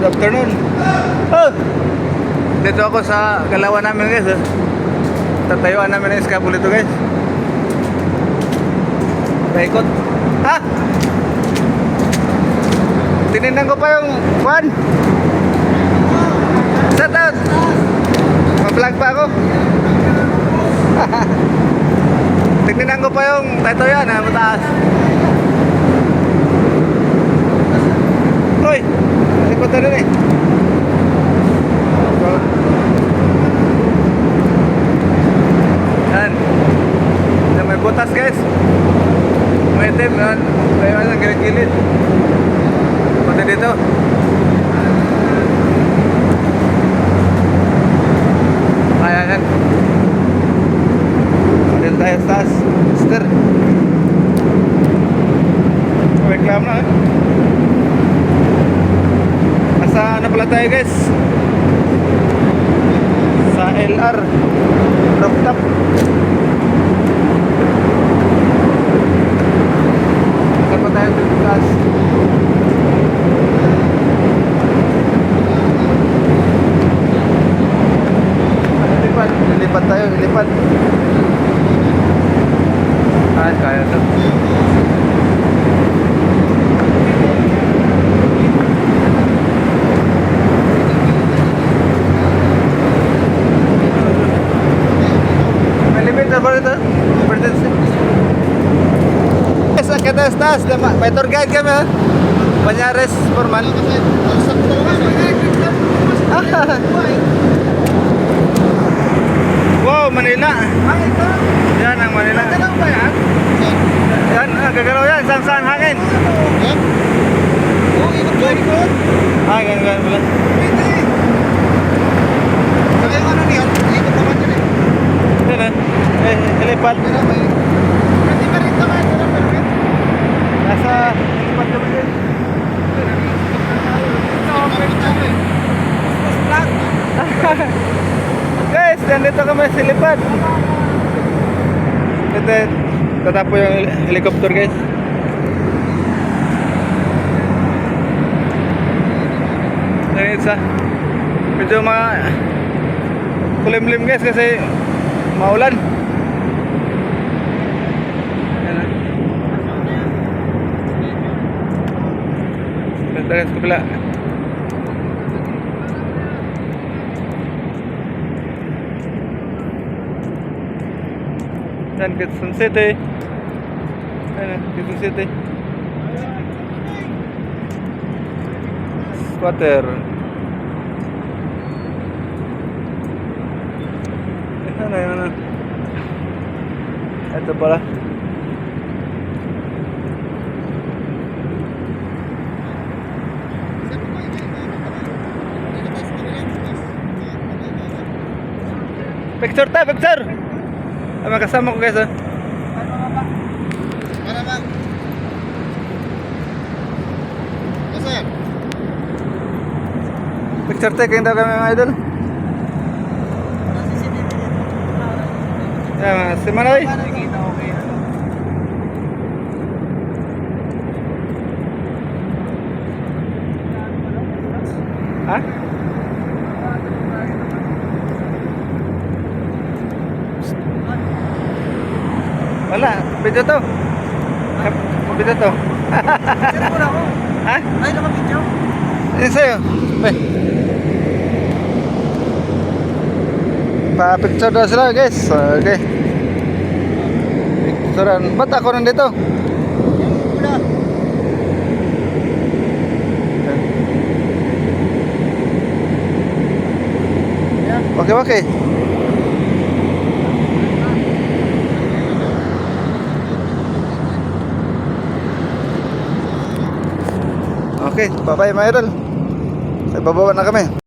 Good afternoon. Oh! Dito ako sa galawan namin guys. Tatayuan namin ng scaffold ito guys. Paikot. Ha? Tinignan ko pa yung kwan. Shout out. Ma-vlog pa ako. Tinignan ko pa yung tatayuan ha, mataas. Hoy! Ikot na rin eh. Yan. Yan may butas guys. May itim yan. Kaya lang gilid-gilid. Pati dito. Ayan yan. Dito tayo sa taas. Mister. Reklamo na eh. Sa ano pala tayo guys, sa LR rooftop. Saan pa tayo dito guys? Lilipat tayo, lilipat. Ay, kaya ito. Kita stas, may tour guide kami ha. Banyares Forman. Wow, Manila. Yan ang Manila. Yan, gagalaw yan, saan hangin. Ah, ganun pala. Yung ano niyan, ikot naman yun eh. Yan ilipad. Hindi pa rin naman, ito lang perfect. Nasa ilipad kami din. Guys, nandito kami sa lipad. Ito, tatapo yung helicopter guys. Yan isa. Medyo kulimlim guys kasi maulan. Yan na. Ganda guys kabila. Yan Quezon City. Yan Quezon City. Squatter. Ano. Ito pala. Picture tayo, picture. Ay, makasama ko guys ha. Para ba? Kasi Picture tayo, kayong daw kami mga idol. Yan, si Manoy. nakikita ko kayo. Ha? Wala, video to. Video to. Sino mo na ako? Ha? Ay, nakabidyo. Yan sa'yo. Ay. Pa-picture daw sila guys. Okay. Picturean. Ba't ako nandito? Yung pula. Okay, okay. Okay, bye-bye mga idol. Sa bababa na kami.